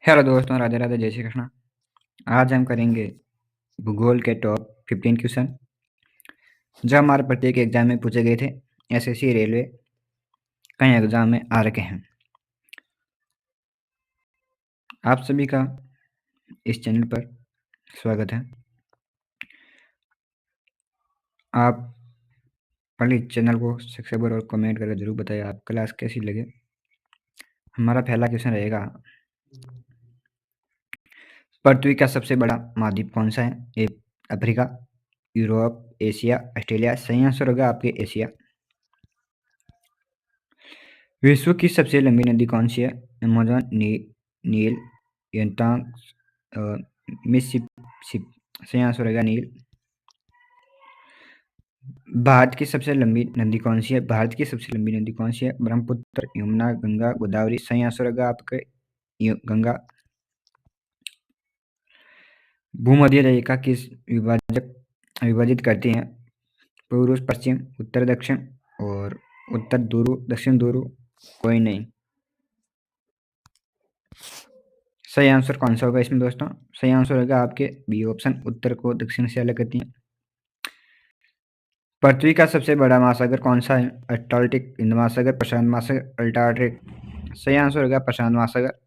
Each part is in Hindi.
हेलो दोस्तों, राधे राधे, जय श्री कृष्ण। आज हम करेंगे भूगोल के टॉप 15 क्वेश्चन जो हमारे प्रत्येक एग्जाम में पूछे गए थे। एसएससी, रेलवे, कई एग्जाम में आ रखे हैं। आप सभी का इस चैनल पर स्वागत है। आप प्लीज चैनल को सब्सक्राइब और कमेंट करके जरूर बताइए आप क्लास कैसी लगे। हमारा पहला क्वेश्चन रहेगा, पृथ्वी का सबसे बड़ा महाद्वीप कौन सा है? A Africa, Europe, Asia, Australia. सही आंसर होगा आपके एशिया। विश्व की सबसे लंबी नदी कौन सी है? अमेज़न, नील, यंतांग, मिसिसिपी। सही आंसर रहेगा नील। भारत की सबसे लंबी नदी कौन सी है? भारत की सबसे लंबी नदी कौन सी है? ब्रह्मपुत्र, यमुना, गंगा, गोदावरी। सही आंसर होगा आपके गंगा। भूमध्य रेखा किस विभाजित करती है? पूर्व पश्चिम, उत्तर दक्षिण और उत्तर ध्रुव, दक्षिण ध्रुव। कोई नहीं। सही आंसर कौन सा होगा इसमें दोस्तों? सही आंसर होगा आपके बी ऑप्शन, उत्तर को दक्षिण से अलग करती है। पृथ्वी का सबसे बड़ा महासागर कौन सा है? अटलांटिक, हिंद महासागर, प्रशांत महासागर, अंटार्कटिक। सही आंसर होगा प्रशांत महासागर।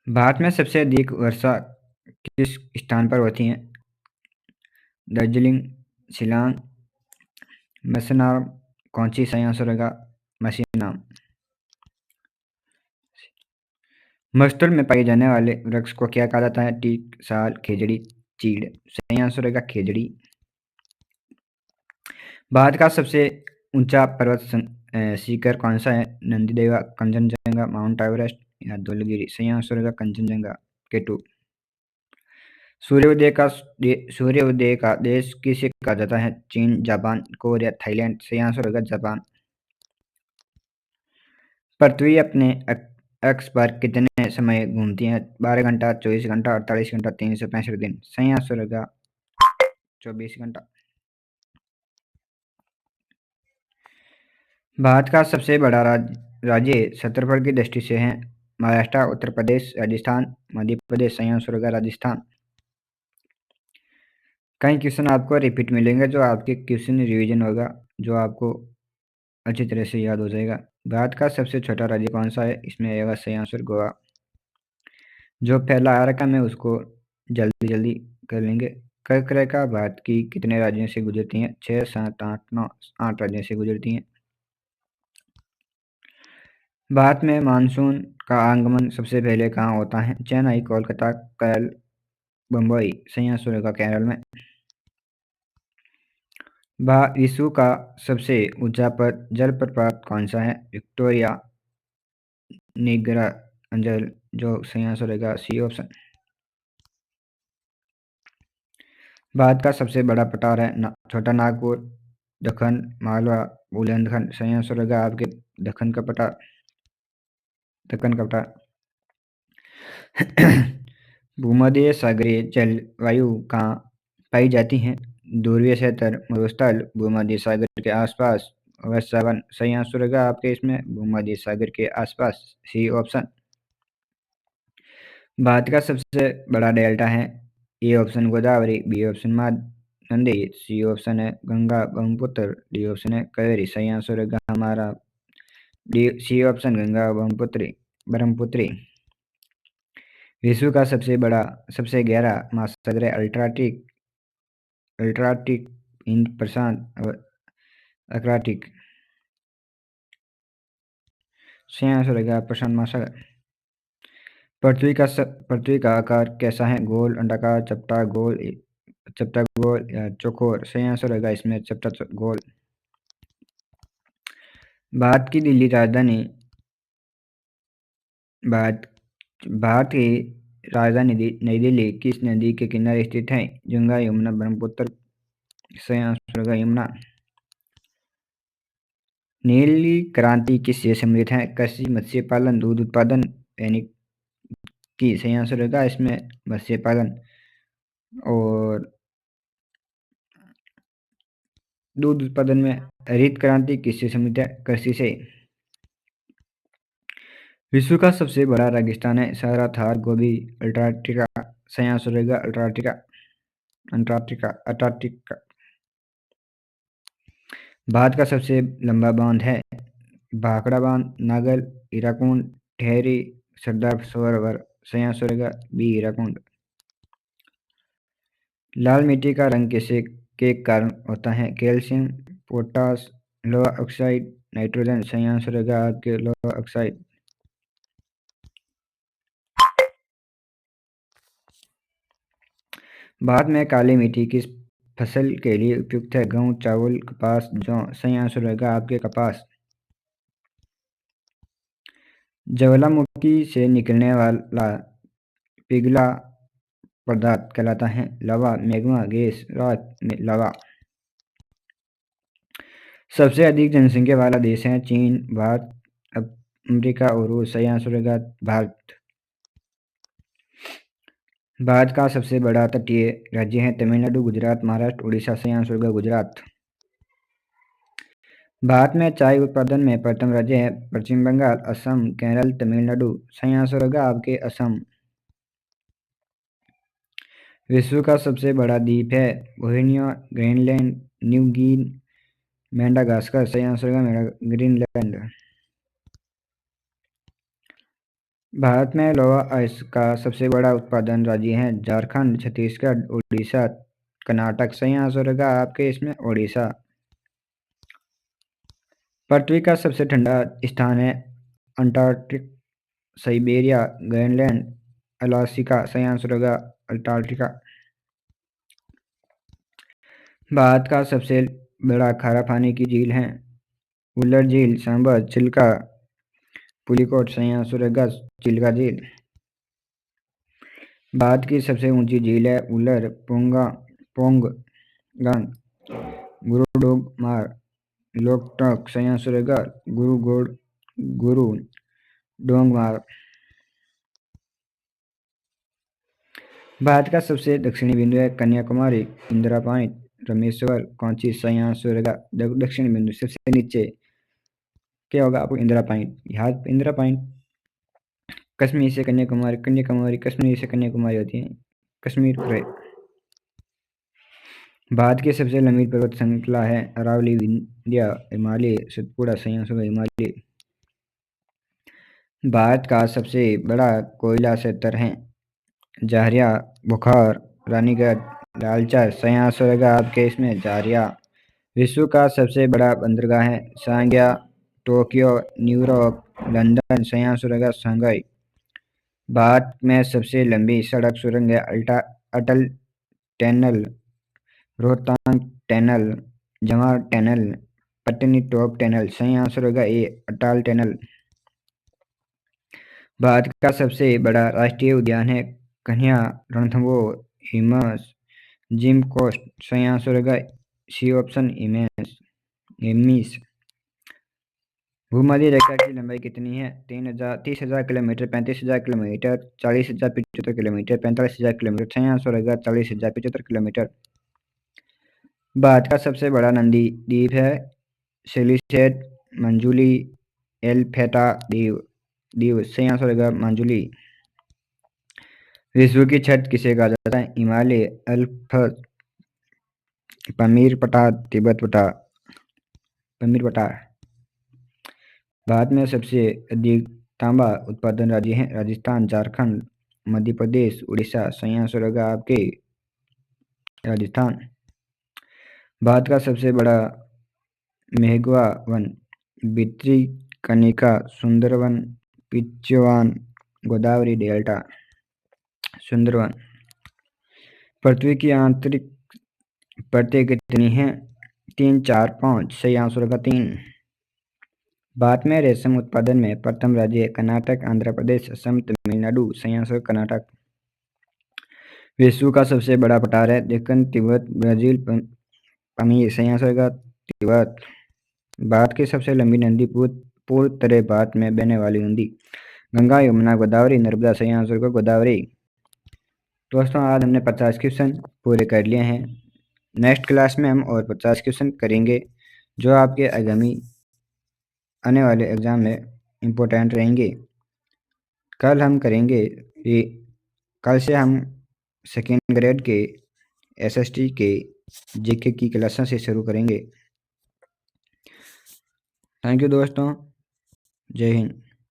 भारत में सबसे अधिक वर्षा किस स्थान पर होती है? दार्जिलिंग, शिलांग, मैसूर, कौनसी। सही आंसर होगा मैसूर। मरुस्थल में पाए जाने वाले वृक्ष को क्या कहा जाता है? टीक, साल, खेजड़ी, चीड़। सही आंसर होगा खेजड़ी। भारत का सबसे ऊंचा पर्वत शिखर कौन सा है? नंदीदेवा, कंचनजंगा, माउंट एवरेस्ट या धौलगिरी। सही आंसर होगा कंचनजंगा, K2। सूर्योदय का देश किसे कहा जाता है? चीन, जापान, कोरिया, थाईलैंड। सही आंसर होगा जापान। पृथ्वी अपने अक्ष पर कितने समय घूमती है? 12 घंटा, 24 घंटा, 48 घंटा, 365 दिन। सही आंसर होगा 24 घंटा। भारत का सबसे बड़ा राज्य क्षेत्रफल की दृष्टि से है? महाराष्ट्र, उत्तर प्रदेश, राजस्थान, मध्य प्रदेश। सही आंसर होगा राजस्थान। कई क्वेश्चन आपको रिपीट मिलेंगे, जो आपके क्वेश्चन रिवीजन होगा, जो आपको अच्छी तरह से याद हो जाएगा। भारत का सबसे छोटा राज्य कौन सा है? इसमें आएगा सही आंसर गोवा। जो पहला आ रखा है उसको जल्दी जल्दी कर लेंगे। कर्क रेखा भारत की कितने राज्यों से गुजरती हैं? 6, 7, 8, 9। 8 राज्यों से गुजरती हैं। भारत में मानसून का आगमन सबसे पहले कहाँ होता है? चेन्नई, कोलकाता, केरल, बम्बई। सही आंसर होगा केरल में। विश्व का सबसे ऊंचा जलप्रपात कौन सा है? विक्टोरिया, निगरा, अंजल। जो सही आंसर होगा सी ऑप्शन। भारत का सबसे बड़ा पठार है? छोटा नागपुर, दक्कन, मालवा, बुलंदखंड। सही आंसर होगा आपके दक्कन का पठार, दक्कन का पठार। भूमध्य सागरीय जलवायु कहाँ पाई जाती है? ध्रुवीय क्षेत्र, मरुस्थल, भूमध्य सागर के आसपास, वर्षावन। सही आंसर होगा आपके इसमें भूमध्य सागर के आसपास, सी ऑप्शन। भारत का सबसे बड़ा डेल्टा है? A option Godavari, B option नदी, सी ऑप्शन है गंगा ब्रह्मपुत्र, डी ऑप्शन है कावेरी। सही आंसर होगा हमारा डी, सी ऑप्शन गंगा ब्रह्मपुत्री। विश्व का सबसे गहरा महासागर है? अल्ट्राटिक, हिंद प्रशांत और अक्राटिक। सही आंसर होगा प्रशांत महासागर। पृथ्वी का आकार कैसा है? गोल, अंडाकार, चपटा गोल या चौकोर। सही आंसर होगा इसमें चपटा गोल। भारत की दिल्ली राजधानी भारत भारत की राजधानी नई दिल्ली किस नदी के किनारे स्थित है? गंगा, यमुना, ब्रह्मपुत्र। सही आंसर होगा यमुना। नीली क्रांति किससे सम्मिलित है? कृषि, मत्स्य पालन, दूध उत्पादन यानी कि। सही आंसर होगा इसमें मत्स्य पालन। और दूध उत्पादन में हरित क्रांति किससे संबंधित है? कृषि से। विश्व का सबसे बड़ा रेगिस्तान है? सहारा, थार, गोबी, अंटार्कटिका। सही आंसर रहेगा अंटार्कटिका। अंटार्कटिका। भारत का सबसे लंबा बांध है? भाखड़ा बांध, नागल, हीराकुंड, टेहरी, सरदार सरोवर। सही आंसर रहेगा बी, हीराकुंड। लाल मिट्टी का रंग किससे के कारण होता है? कैल्शियम, पोटास, लोहा ऑक्साइड, नाइट्रोजन। सही आंसर रहेगा आपके लोहा ऑक्साइड। भारत में काली मिट्टी किस फसल के लिए उपयुक्त है? गेहूँ, चावल, कपास, जौ। सही आंसर रहेगा आपके कपास। ज्वालामुखी से निकलने वाला पिघला पदार्थ कहलाता है? लावा, मैग्मा, गैस, राख, लावा। सबसे अधिक जनसंख्या वाला देश है? चीन, भारत, अमेरिका और रूस। सही आंसर रहेगा भारत। भारत का सबसे बड़ा तटीय राज्य है? तमिलनाडु, गुजरात, महाराष्ट्र, उड़ीसा। सही आंसर होगा गुजरात। भारत में चाय उत्पादन में प्रथम राज्य है? पश्चिम बंगाल, असम, केरल, तमिलनाडु। सही आंसर होगा आपके असम। विश्व का सबसे बड़ा द्वीप है? Borneo, Greenland, New Guinea, Madagascar. सही आंसर होगा ग्रीनलैंड। भारत में लोहा आइस का सबसे बड़ा उत्पादन राज्य है? झारखंड, छत्तीसगढ़, उड़ीसा, कर्नाटक। सही आंसर होगा आपके इसमें उड़ीसा। पृथ्वी का सबसे ठंडा स्थान है? Antarctic, Siberia, Greenland, Alaska. सही आंसर होगा अंटार्कटिका। भारत का सबसे बड़ा खारा पानी की झील है? उल्लर झील, सांबर, चिल्का, पुलिकोट। सही आंसर होगा चिल्का झील। भारत की सबसे ऊंची झील है? उल्लर, पोंगंग, गुरुडोंगमार, लोकटक। सही आंसर होगा गुरुडोंगमार। भारत का सबसे दक्षिणी बिंदु है? कन्याकुमारी, इंदिरा पॉइंट, रामेश्वर, कौंची। सही आंसर होगा दक्षिणी बिंदु सबसे नीचे क्या होगा आपको? इंदिरा पॉइंट। यहाँ इंदिरा पॉइंट कश्मीर से कन्याकुमारी, कन्याकुमारी कश्मीर से कन्याकुमारी होती है, कश्मीर पूरे। भारत की सबसे लंबी पर्वत श्रृंखला है? अरावली, विंध्य, हिमालय, सतपुड़ा। सही आंसर होगा हिमालय। भारत का सबसे बड़ा कोयला क्षेत्र है? जाहरिया, बुखार, रानीगढ़, लालचर। सही आंसर होगा आपके इसमें जाहरिया। विश्व का सबसे बड़ा बंदरगाह है? सांगिया, टोक्यो, न्यूयॉर्क, लंदन। सही आंसर होगा शंघाई। भारत में सबसे लंबी सड़क सुरंग है? Atal tunnel, Rohtang tunnel, Jawahar tunnel, Patnitop tunnel. सही आंसर होगा ए, अटल टनल। भारत का सबसे बड़ा राष्ट्रीय उद्यान है? कन्हा, रणथंभौर, हिमास, जिम कोस्ट। सही आंसर होगा सी ऑप्शन, हिमीस। भूमध्य रेखा की लंबाई कितनी है? 30,000 किलोमीटर, 35,000 किलोमीटर, 40,075 किलोमीटर, 45,000 किलोमीटर। सही आंसर होगा 40,075 किलोमीटर। भारत का सबसे बड़ा नदी द्वीप है? सेलिसेट, मंजुली, एलफेटा द्वीप। सही आंसर होगा मंजुली। विश्व की छत किसे कहा जाता है? हिमालय, अल्प्स, पमीर पठार, तिब्बत पठार, पमीर पठार। भारत में सबसे अधिक तांबा उत्पादन राज्य है? राजस्थान, झारखंड, मध्य प्रदेश, उड़ीसा। सही आंसर होगा आपके राजस्थान। भारत का सबसे बड़ा मेघवा वन? भितरकनिका, सुंदरवन, पिच्चवान, गोदावरी डेल्टा। सुंदरवन। पृथ्वी की आंतरिक परतें कितनी हैं? 3, 4, 5। सही आंसर होगा 3। भारत में रेशम उत्पादन में प्रथम राज्य? कर्नाटक, आंध्र प्रदेश, असम, तमिलनाडु। सही आंसर कर्नाटक। विश्व का सबसे बड़ा पठार है? दक्कन, तिब्बत, ब्राजील, पमीर। सही आंसर होगा तिब्बत। भारत की सबसे लंबी नदी? पूर्वोत्तर भारत में बहने वाली नदी? गंगा, यमुना, गोदावरी, नर्मदा। सही आंसर होगा गोदावरी। दोस्तों आज हमने 50 क्वेश्चन पूरे कर लिए हैं। नेक्स्ट क्लास में हम और 50 क्वेश्चन करेंगे जो आपके आगामी आने वाले एग्ज़ाम में इम्पोर्टेंट रहेंगे। कल हम करेंगे ये कल से हम सेकेंड ग्रेड के एसएसटी के जीके की क्लासेस से शुरू करेंगे। थैंक यू दोस्तों। जय हिंद।